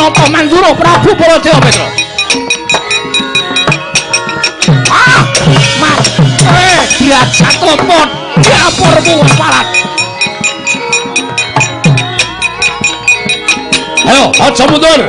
Nata Mandura Prabu Baladewa Petra. Mas, dia jatuh pot, diapurmu waparat. Ayo, aja mundur.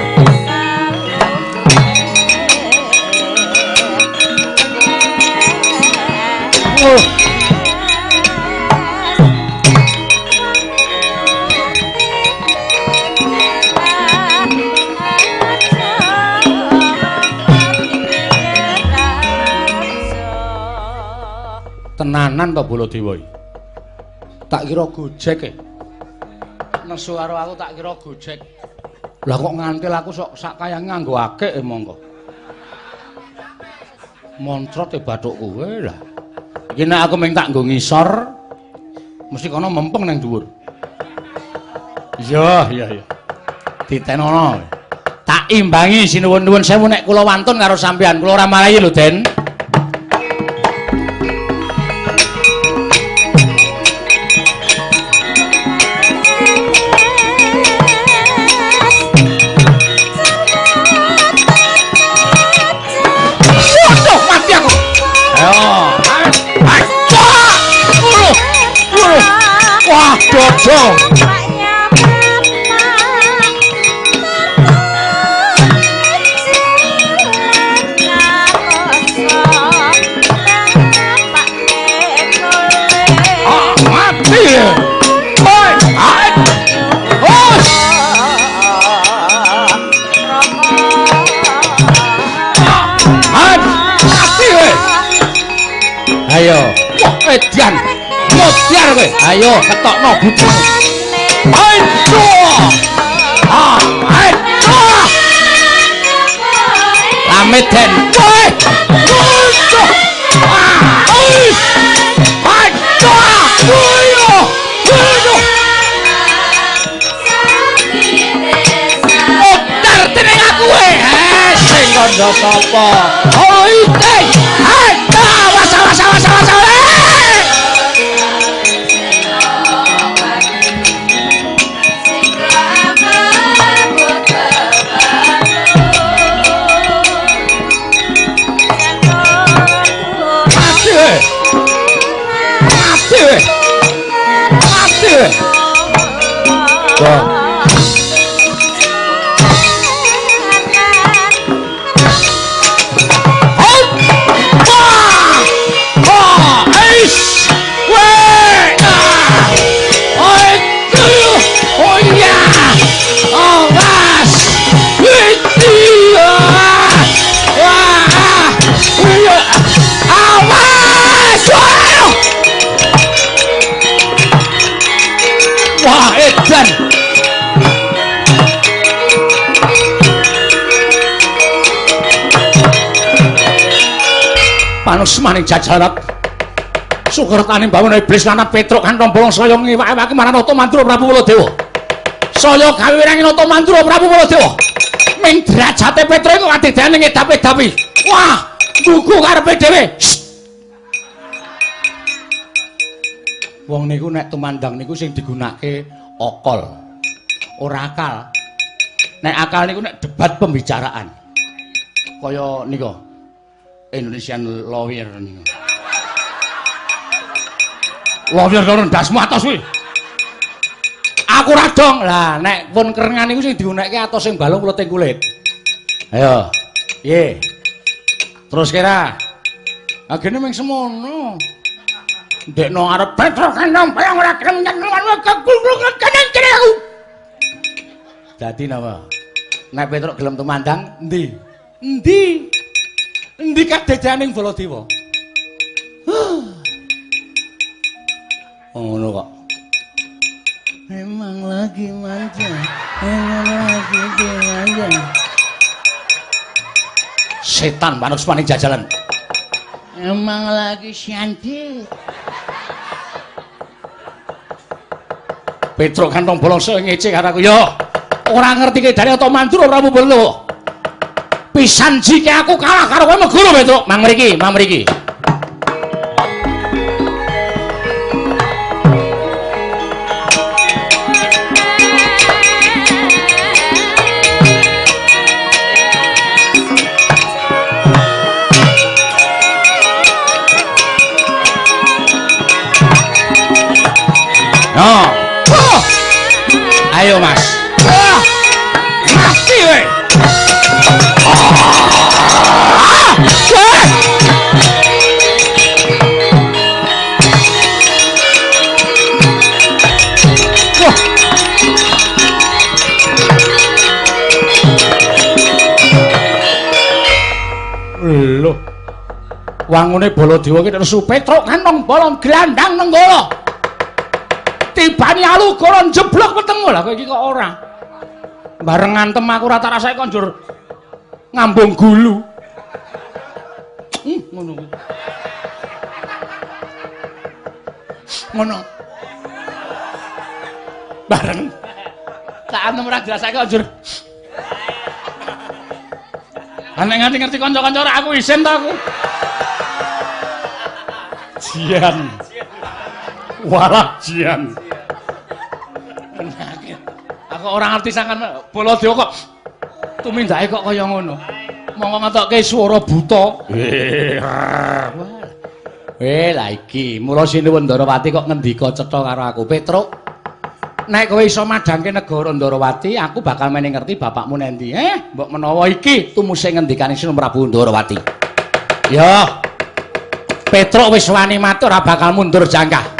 Tenanan to Baladewa iki. Tak kira gojek e. Nesu karo aku tak kira gojek. Lah kok ngantil aku sok sak kaya nganggo akeh mongko. Moncrot e bathuk kowe lah. Iki nek aku mung tak nggo ngisor mesti kono mempeng nang dhuwur. Iya. Ditenono. Tak imbangi sinuwun-nuwun sewu nek kula wantun karo sampean. Kula ora malahi lho, Den. Dodong. Mati. Oi, hai. Hos. Mati. Ayo. Wah, edian. Mutiar kowe. Ayo ketokno bujune. Ayo. Ayo. Pamit Den. Kowe. Ayo. Mutar dening aku kowe. Sing kandha sapa? Oi, teh. Ayo, wasa. Panusmaning jajarat sukertaning bangun iblis lanat Petruk kantong bolong saya ngiwak-iwaki marang Nata Mandura Prabu Baladewa. Saya gawe wirangi Nata Mandura Prabu Baladewa. Ming derajate Petruk iku kadidane ngedap-edapi. Wah, gugu karepe dhewe. Wong niku nek tumandang niku sing digunakake okol, ora akal. Nek akal niku nek debat pembicaraan. Kaya nika Indonesian lawyer niku. Lawyer karo ndasmu atos kuwi. Aku ra dong. Lah nek pun kerengan niku sing diunekke atos sing balung kluting kulit. Ayo. Piye? Terus kira. Agene mung semono. Ndekno arep Petruk kandhang bayang ora gelem nyenengan kekulungan kanan kene aku. Dadi napa? Nek Petruk gelem tumandang endi? Endi? Endi kadedaning Baladewa? Ngono kok. Memang lagi manja. Setan manusmaning jajalan. Emang lagi cantik. Petruk kantong bolong ngece karo aku yo. Ora ngerti ke dari Nata Mandura Prabu Baladewa. Pisan jike aku kalah karo kowe meguru Petruk. Mang mriki. Oh. Oh. Ayo Mas. Mati we. Lho. Wangune Baladewa ki nesu Petruk kantong bolong glandang nenggala. Tibani alu golon jeblok weteng lha kok iki kok ora. Bareng ngantem aku rata rasake kok njur ngambung gulu. Ngono kuwi. Ngono. Bareng tak antem ora dirasake kok njur. Nek ngerti-ngerti kanca-kanca ora aku isin ta aku. Jian. Walah jian. Aku ora ngerti sangan Baladewa kok tumindake kok kaya ngono. Monggo ngetokke swara buta. Lah iki mula Sinuwun Ndarawati kok ngendika cetha karo aku, Petruk. Nek kowe iso madhangke negara Ndarawati, aku bakal meneh ngerti bapakmu nendi. Mbok menawa iki tumuse ngendikane Sinuwun Prabu Ndarawati. Ya. Petruk wis wani matur ora bakal mundur jangkah.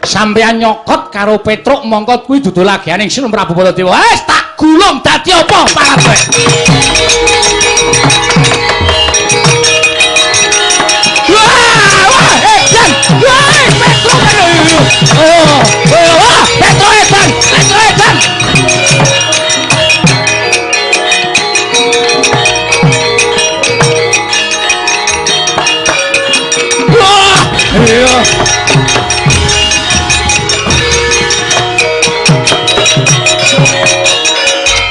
Sampeyan nyokot karo Petruk mongko kuwi dudu lagianing Sinuwun Prabu Baladewa. Wis tak gulung dadi apa parape. Wah, edan. Wah, Petruk. Wah, Petruk edan. Petruk edan. Wah, iya.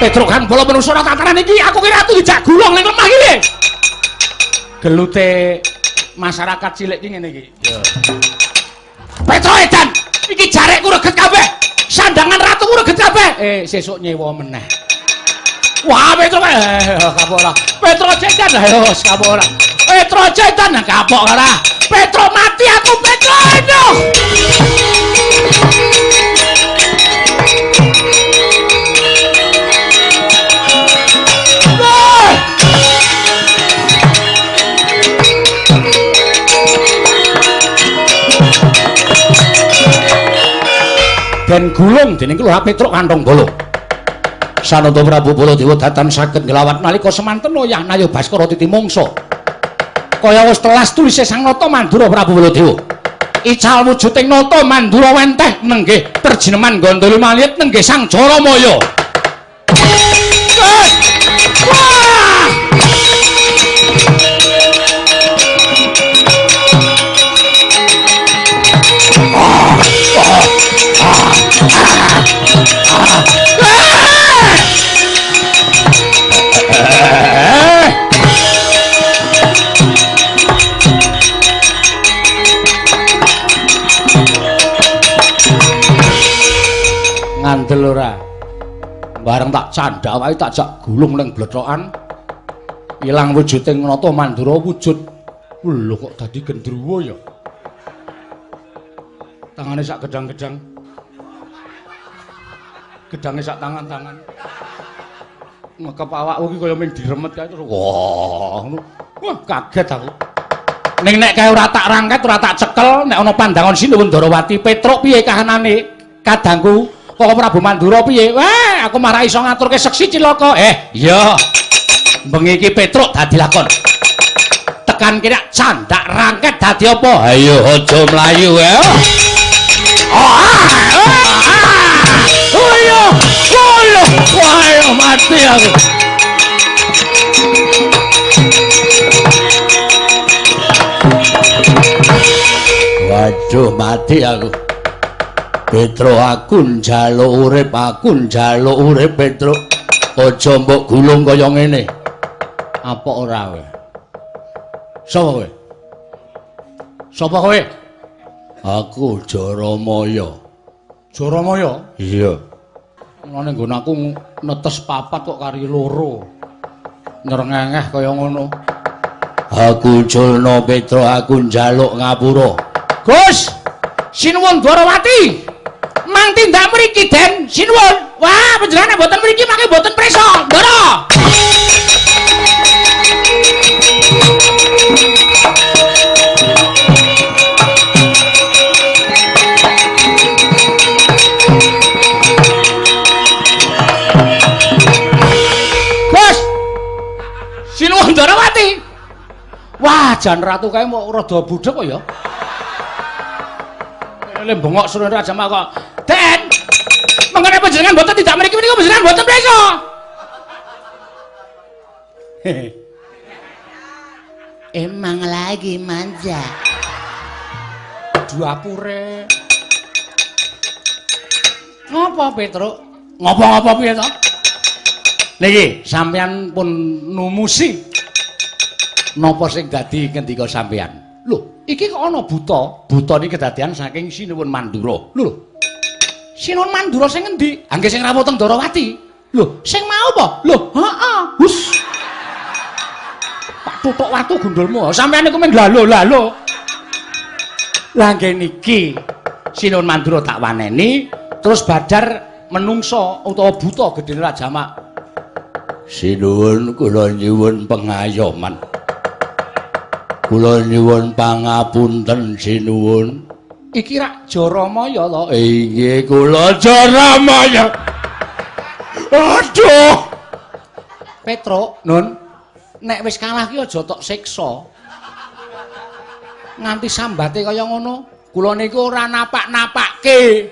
Petruk kan bola menungso ora tataran iki aku kira atu dijak gulung ning lemah iki. Gelute masyarakat cilik iki ngene iki. Ya. Petruk edan, iki jarekku reget kabeh. Sandangan ratuku reget kabeh. Sesuk nyewa meneh. Wah, Petruk kapok ora. Petruk edan ayo kapok ora. Petruk edan kapok ora. Petruk mati aku Petruk. Aduh. Dan gulung dening kula Petruk kantong bolo. Sanada Prabu Baladewa datan saged nglawat nalika semanten oyah nayo Baskara Titi mangsa. Kaya wis telas tulise Sang Nata Mandura Prabu Baladewa. Ical wujuding nata Mandura wenteh nenggih terjineman Gandala Malit nenggih Sang Jaramaya. Ngandel ora. Bareng tak candhak wae tak jak gulung ning blethokan. Ilang wujuding nata Mandura wujud. Lho kok dadi gendruwo ya. Tangane sak gedang-gedang. Gedange sak tangan-tangan. Ngekep awakku iki kaya ming diremet kae terus. Wah, kaget aku. Ning nek kae ora tak rangket, ora tak cekel, nek ana pandangan Sinuwun Ndarawati, Petruk piye kahanane? Kadangku, kok Prabu Mandura piye? Wah, aku marah iso ngaturke seksi cilaka. Iya. Bengi iki Petruk dadi lakon. Tekan kira candak rangket dadi apa? Ayo aja mlayu ya. Wah, mati aku. Waduh, mati aku. Petruk aku njaluk urip Petruk. Aja mbok gulung kaya ngene. Apa ora kowe? Sapa kowe? Sapa kowe? Aku Jaramaya. Jaramaya? Iya. Mulane nggon aku netes papat kok kari loro. Nyrengengeh kaya ngono. Aku Julna Petruk aku njaluk ngapura. Gus, Sinuwun Ndarawati. Mang tindak mriki Den, sinuwun. Wah, panjenengan mboten mriki mangke mboten prisa. Ndara. Bos. Sinuwun Ndarawati. Wah, jan ratu kae mau rada budhek kok ya. Le bengok suruh Raja Mak kok. Den. Mengene panjenengan mboten tidak mriki menika panjenengan mboten prisa. Emang lagi manja. Dua pure. Ngopo Petruk? Ngopo-ngopo piye to? Niki sampean pun numusi. Napa sing dadi ngendika sampean? Lho, iki kok ana buta? Buta niki kedadian saking Sinuwun Mandura. Lho. Sinuwun Mandura sing endi? Angge sing rawuh teng Ndarawati. Lho, sing mau apa? Lho, heeh. Hus. Pak tutuk watu gundulmu. Sampeyan niku men lalo-lalo. Lah nggih niki Sinuwun Mandura tak waneni, terus Badar menungso utawa buta gedene Raja Mak. Sinuwun kula nyuwun pengayoman. Kula nyuwun pangapunten sinuwun. Iki rak Jaramaya to? Inggih kula Jaramaya. Aduh. Petruk, Nun. Nek wis kalah ki aja tok siksa. Nganti sambate kaya ngono. Kula niku ora napak-napakke.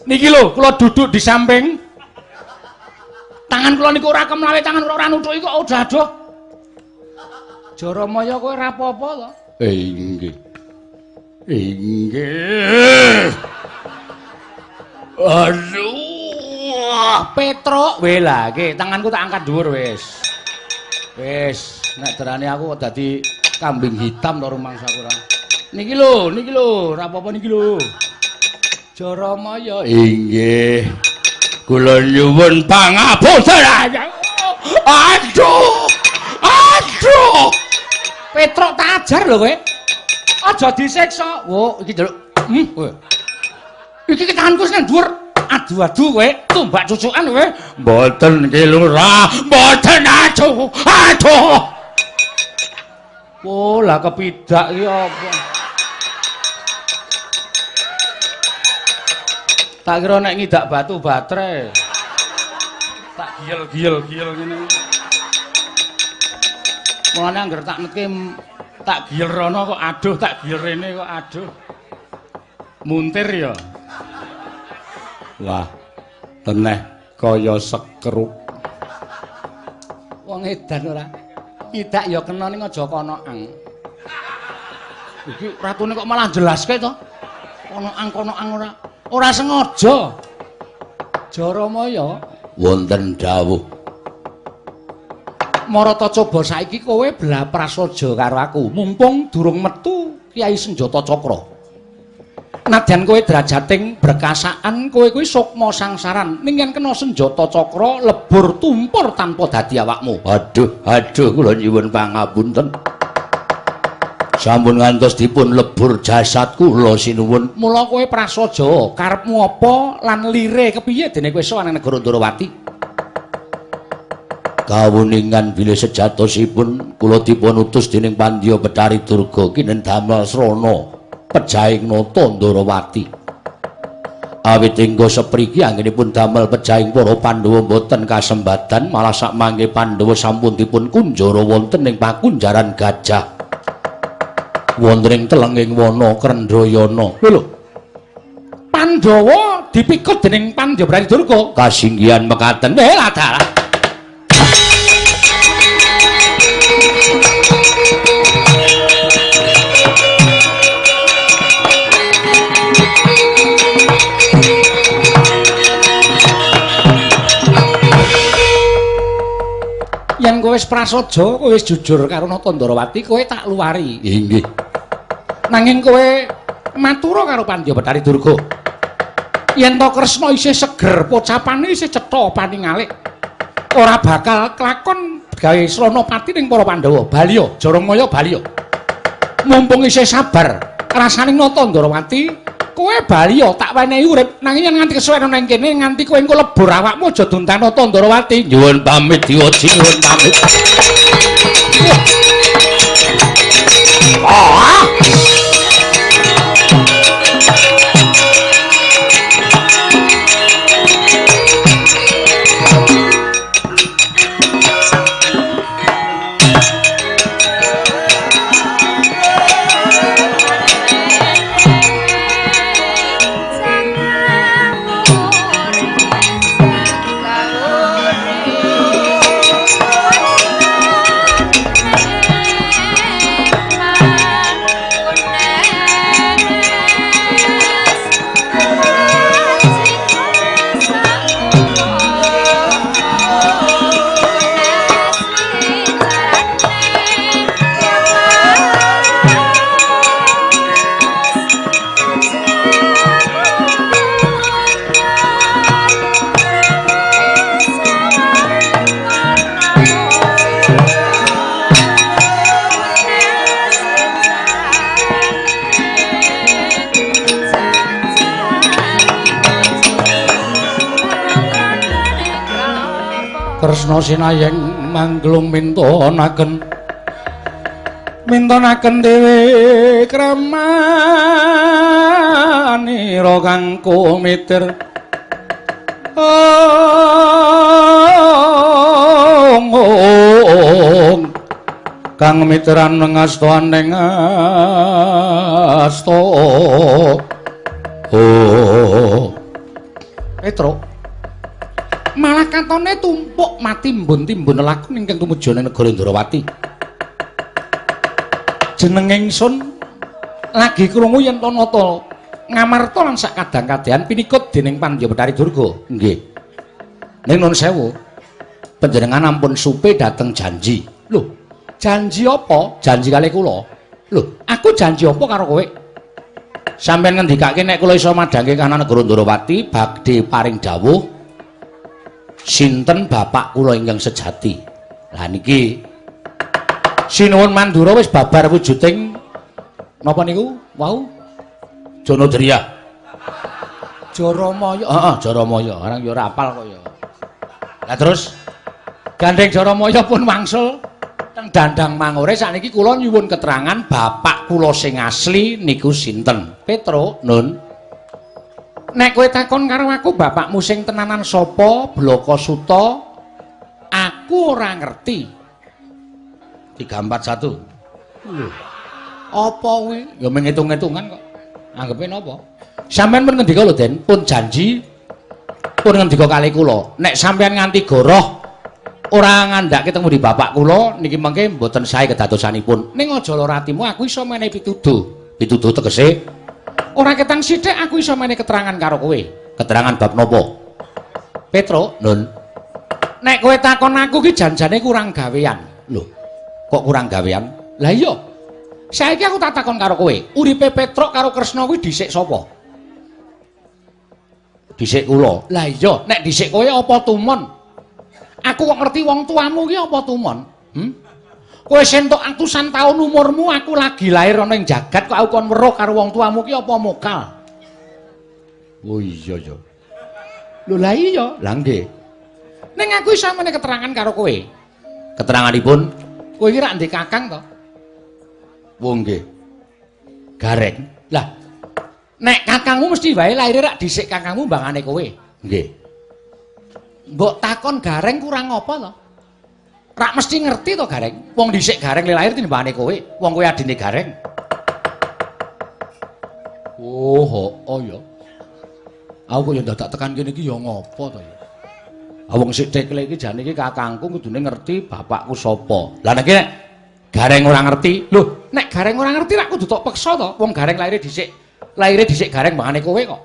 Niki lho, kula duduk di samping. Tangan kula niku ora kemlawe, tangan kula ora nuthuki kok udah adoh. Jaramaya kowe ora apa-apa to? Inggih. Inggih. Aduh, Petruk, wela nggih, tanganku tak angkat dhuwur wis. Wis, nek derane aku kok dadi kambing hitam to rumangsaku ora. Niki lho, ora apa-apa niki lho. Jaramaya. Inggih. Kula nyuwun pangapunten. Aduh. Aduh. Petruk tak ajar lho kowe. Aja disiksa. Wo, iki ndelok. Iki tanganku sing dhuwur. Adu-adu kowe, tumbak cucukan kowe. Mboten nggih Lurah, mboten aduh. Aduh. Oh, lah kepidak iki apa? Tak kira nek ngidak batu baterai. Tak giel ngene. Mulane angger tak netke tak giel rono kok aduh, tak giel rene kok aduh. Muntir ya. Wah, teneh kaya sekruk. Wong edan ora. Idak ya kena ning aja konoang. Iki ratune kok malah jelaske to. Konoang ora. Ora sengaja. Jaramaya wonten dawuh. Marata coba saiki kowe bela prasaja karo aku. Mumpung durung metu Kyai Senjata Cakra. Nadyan kowe derajating berkasaan, kowe kuwi sukma sangsaran. Ning yen kena Senjata Cakra lebur tumpur tanpa dadi awakmu. Aduh, kula nyuwun pangapunten. Sampun ngantos dipun lebur jasad kula sinuwun. Mula kowe prasaja karepmu apa lan lire kepiye dene kowe sowan ing negara Ndarawati? Kawuningan bilih sejatosipun kula dipun utus dening Pandya Betari Durga kinen damel srana pejahing nata Ndarawati. Awit engga sepriki anggenipun damel pejahing para Pandhawa boten kasembadan, malah sakmangke Pandhawa sampun dipun kunjara wonten ing pakunjaran gajah. Wonten ing telenging wana Krendayana. Lho. Pandhawa dipikut dening Pandya Betari Durga. Kasinggihan mekaten. Lah dalah. Yen kowe wis prasaja, kowe wis jujur karo Nata Ndarawati, kowe tak luwari. Inggih. Nanging kowe matura karo Pandya Betari Durga. Yen to Kresna isih seger, pocapane isih cetha paningalik, ora bakal kelakon gawe Sranapati ning para Pandhawa. Balya, Jaramaya balya. Mumpung isih sabar, rasaning Nata Ndarawati Kowe bali yo tak wenehi urip nanging yen nganti kesuwen nang kene nganti kowe engko lebur awakmu aja duntano Tandrawati. Nyuwun pamit Diwaji nyuwun pamit. Kresna sinayeng manglung mintonaken dewe kramanira kang kumitir kang miteran ngasta ning asta Petro malah katone tumpuk mati mbun-timbun lakon ingkang tumuju ing negara Ndrawati. Jeneng ingsun lagi krungu yen Tanata Ngamarta lan sak kadang-kadang pinikut dening Pandya Betari Durga. Nggih. Ning nuwun sewu. Panjenengan ampun supe dateng janji. Lho, janji apa? Janji kali kula. Lho, aku janji apa karo kowe? Sampeyan ngendikake nek kula iso madhange kana negara Ndrawati bakti paring dawuh sinten bapak kula ingkang sejati. Lah niki sinuwun Mandura wis babar wujuding napa niku? Wau Janadriya. Jaramaya. Heeh, Jaramaya. Arang ya ora apal kok ya. Lah terus gandeng Jaramaya pun wangsul teng Dandang Mangore sakniki kula nyuwun keterangan bapak kula sing asli niku sinten? Petro, Nun. Nek kowe takon karo aku bapakmu sing tenanan sapa, Blakasuta, aku ora ngerti. 341. Lho. Apa kowe? Ya menghitung-hitungan kok. Anggepe napa? Sampeyan pun ngendika lho, Den, pun janji pun ngendika kali kula. Nek sampeyan nganti goroh ora ngandhake ketemu di bapak kula niki mengke mboten sae kedadosanipun. Ning aja lara atimu, aku iso menehi pituduh. Pituduh tegese ora ketang sithik aku iso menehi keterangan karo kowe. Keterangan bab napa? Petro, Nun. Nek kowe takon aku ki janjane kurang gawean. Lho, kok kurang gawean? Lah iya. Saiki aku tak takon karo kowe, uripe Petro karo Kresna kuwi dhisik sapa? Dhisik kula. Lah iya, nek dhisik kowe apa tumon? Aku kok ngerti wong tuamu ki apa tumon? Kowe sentuk atusan taun umurmu, aku lagi lahir ana ing jagat kok aku kon weruh karo wong tuamu ki apa mokal? Oh iya ya. Lho lah iya, lah nggih. Ning aku iso menehi keterangan karo kowe. Keteranganipun, kowe iki rak ndek kakang to? Wong nggih. Gareng. Lah nek kakangmu mesti wae lahir rak dhisik kakangmu mbangane kowe. Nggih. Mbok takon Gareng kurang apa to? Rak mesti ngerti to Gareng. Wong dhisik Gareng lahir timbangane kowe. Wong kowe adine Gareng. Oh ya. Aku kok ya dadak tekan kene iki ya ngopo to ya. Wong sithik iki jane iki kakangku kudune ngerti bapakku sapa. Lah nek Gareng ora ngerti. Lho, nek Gareng ora ngerti rak kudu tok peksa to. Wong Gareng lahir dhisik Gareng mbangane kowe kok.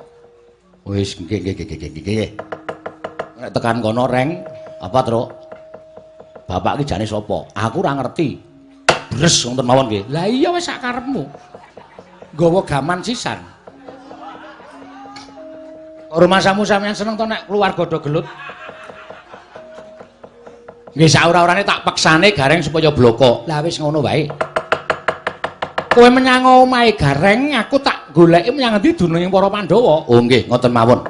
Wis nggih. Nek tekan kono reng apa, Truk? Bapak iki jane sapa? Aku ora ngerti. Bres wonten mawon nggih. Lah iya wis sak karepmu. Nggawa gaman sisan. Rumah samu sampeyan seneng to nek keluarga do gelut? Nggih sak ora-orane tak peksane Gareng supaya bloko. Lah wis ngono wae. Kowe menyang omahe Gareng, aku tak goleki menyang endi dununging para Pandhawa? Oh nggih, ngoten mawon.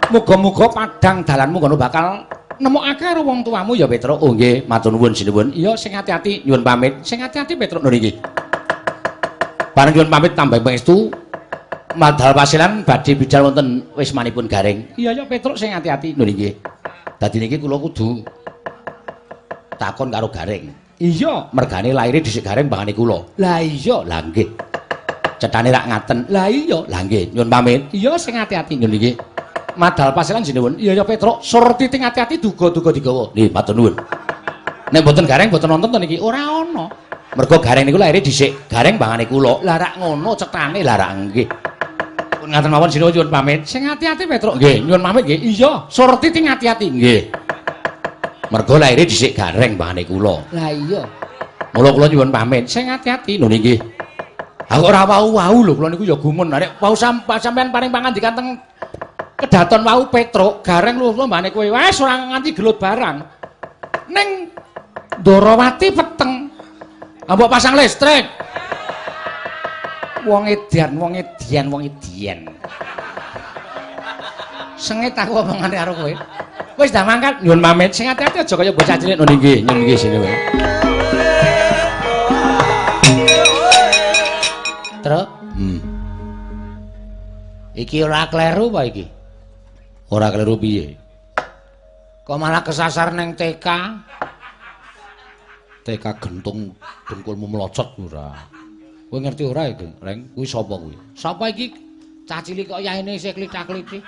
Muga-muga padhang dalanmu kono bakal nemokake karo wong tuamu ya Petruk. Oh nggih, matur nuwun sinuwun. Iya sing ati-ati nyuwun pamit. Sing ati-ati Petruk nggih nggih. Bareng nyuwun pamit tambah pangestu. Madhal pasilan badhe bidal wonten wismanipun Gareng. Iya ya Petruk sing ati-ati nggih nggih. Dadi niki kula kudu takon karo Gareng. Iya, mergane laire dhisik Gareng bangane kula. Lah iya, lah nggih. Cethane rak ngaten. Lah iya, lah nggih. Nyuwun pamit. Iya sing ati-ati nggih nggih. Madhal pasilan sinuwun. Iya ya Petruk, surti ting ati-ati duga-duga digawa. Nggih, matur nuwun. Nek mboten Gareng mboten nonton to niki. Ora ana. Mergo Gareng niku laire dhisik Gareng bangane kula. Lah rak ngono cethane lah rak nggih. Pun ngaten mawon sinuwun nyuwun pamit. Sing ati-ati Petruk. Nggih, nyuwun pamit nggih. Iya, surti ting ati-ati. Nggih. Mergo laire dhisik Gareng bangane kula. Lah iya. Mula kula nyuwun pamit. Sing ati-ati lho nggih. Aku ora wau-wau lho kula niku ya gumun. Nek wau sampean paring pangandikan teng kedaton wau Petruk, Gareng lho mbane kowe wis ora nganti gelut barang. Ning Ndarawati peteng. Mbok pasang listrik. Wong edian. Sengit aku omongane karo kowe. Wis dah mangkat nyuwun pamit. Sing ati-ati aja kaya bocah cilik ngono nggih. Nyuwun nggih sini wae. Truk. Iki ora kleru apa iki? Ora kleru piye? Kok malah kesasar neng TK? TK gentung dengkulmu melocot ora. Kowe ngerti ora iki, Reng? Kuwi sapa kuwi? Sapa iki? Cah cilik kok yaene isih klithak-klithik.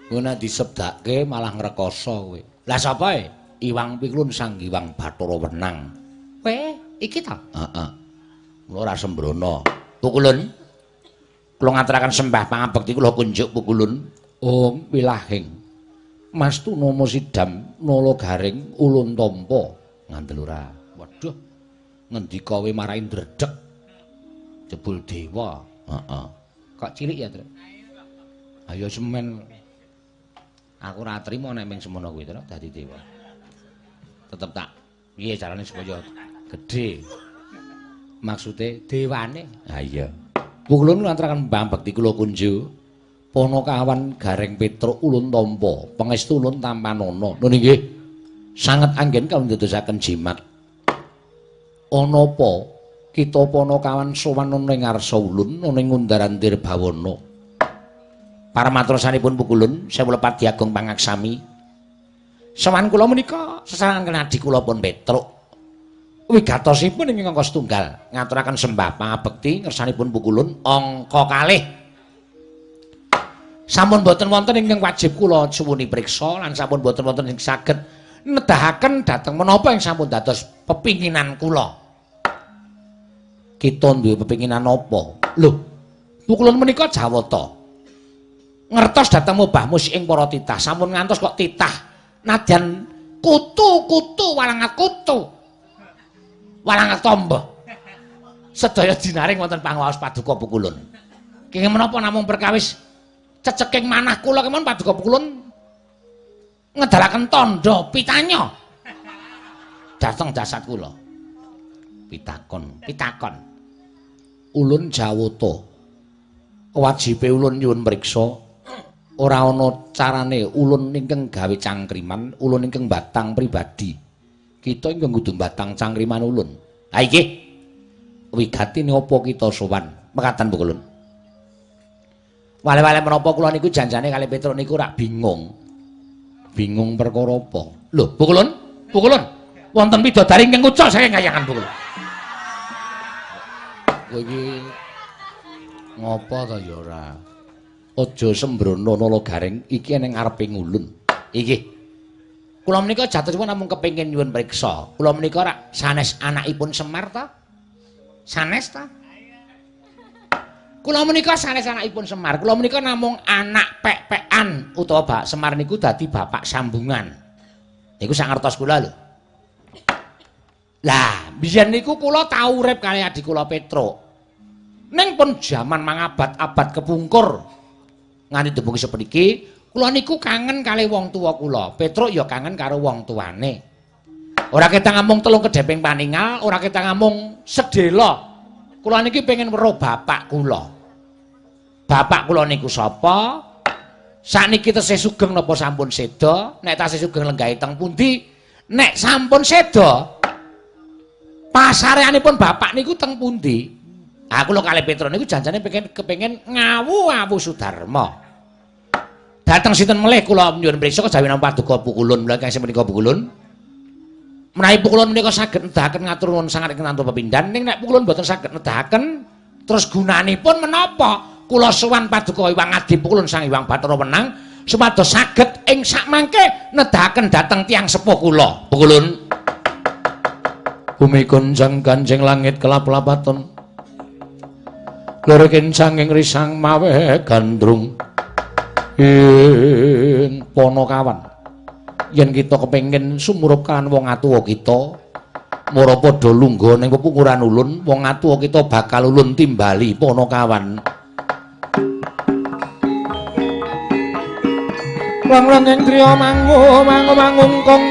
Kowe nek disebdake malah ngrekoso kowe. Lah sapa e? Iwang Pikulun Sang Hyang Bathara Wenang. Kowe iki ta? Heeh. Kula ora sembrono. Pukulun. Kula ngaturaken sembah pangabekti kula kunjuk Pukulun. Om wilahing. Mastu nama sidam nala garing ulun tampa. Ngandel ora. Waduh. Ngendika kowe marahi ndredeg. Jebul dewa. Heeh. Kok cilik ya, Tru? Ayo semen. Aku ora trimo nek ming semono kuwi, Tru, dadi dewa. Tetep tak piye carane supaya gedhe. Maksude dewane. Ha iya. Pukulun ngaturaken mbah bekti kula kunjuk. Panakawan Gareng Petruk ulun tampa, pangestu ulun tampanana. Nun nggih. Sanget anggen kawontenaken jimat. Ana apa kita panakawan sowan ning ngarsa ulun ning ngundaran Tirbawana. Paramatrasanipun Pukulun, sewu lepat diagung pangaksami. Sowan kula menika sesarengan kenadi kula pun Petruk. Wigatosipun ing angka setunggal ngaturaken sembah pangabekti ngersanipun Pukulun angka kalih. Sampun boten wonten ingkang wajib kula suwuni priksa lan sampun boten wonten ing saged nedahaken dhateng menapa ing sampun dados pepinginan kula. Kita duwe pepinginan apa? Lho, Pukulun menika jawata. Ngertos dhateng mubahmu ing para titah, sampun ngantos kok titah nadyan kutu-kutu walangat kutu. Walangat tombo. Sedaya dinaring wonten pangwaos Paduka Pukulun. Kenging menapa namung perkawis ceceking manah kula kemawon Paduka Pukulun ngedalaken tandha pitanya dhateng jasad kula. Pitakon. Ulun jawata. Wajibe ulun nyuwun mriksa ora ana carane ulun ingkang gawe cangkriman, ulun ingkang batang pribadi. Kita ingkang kudu batang cangkriman ulun. Ha iki wigatine apa kita sowan? Mekaten Pukulun. Wale-wale menapa kula niku janjane kali Petruk niku rak bingung. Bingung perkara apa? Lho, Pukulun? Wonten bidadari ingkang ucul saking kayangan Pukulun. Kowe iki ngopo to ya ora? Aja sembrono nala garing iki ning ngareping ulun. Iki. Kula menika jatosipun namung kepengin nyuwun priksa. Kula menika rak sanes anakipun Semar ta? Sanes ta? Kula menika sanes anakipun Semar. Kula menika namung anak pek-pekan utawa Pak Semar niku dadi bapak sambungan. Niku sak ngertos kula lho. Lah, biyen niku kula tau urip kali adik kula Petruk. Ning pun jaman mangabad-abad kepungkur. Nganti dumugi sepuniki, kula niku kangen kali wong tuwa kula. Petruk ya kangen karo wong tuane. Ora kita ngamung telung kedheping paningal, ora kita ngamung sedhela. Kula niki pengen weruh bapak kula. Bapak kula niku sapa? Sakniki tesih sugeng napa sampun seda? Nek tasih sugeng lenggahe teng pundi? Nek sampun seda, pasareanipun bapak niku teng pundi? Aku lho kalih Petro niku janjane kepengin ngawu-awu Sudarma. Dateng sinten melih kula nyuwun priksa kejawi nampa paduka pukulun menika sing menika pukulun. Menawi pukulun menika saged nedahaken ngatur nuwun sanget ing tanpa pepindhan ning nek pukulun boten saged nedahaken terus gunanipun menapa? Kula sowan paduka Hyang Adi Pukulun Sang Hyang Bathara Wenang supados saged ing sakmangke nedahaken dhateng tiyang sepuh kula. Pukulun. Bumi gonjang ganjing langit kelap-lapaton. Loro kencang ing risang mawe gandrung. Yen Ponokawan. Yen kita kepengin sumurup kan wong atuwa kita, mara padha lungguh ning pepunguran ulun, wong atuwa kita bakal ulun timbali Ponokawan. Lang-lang ing triya mangungkong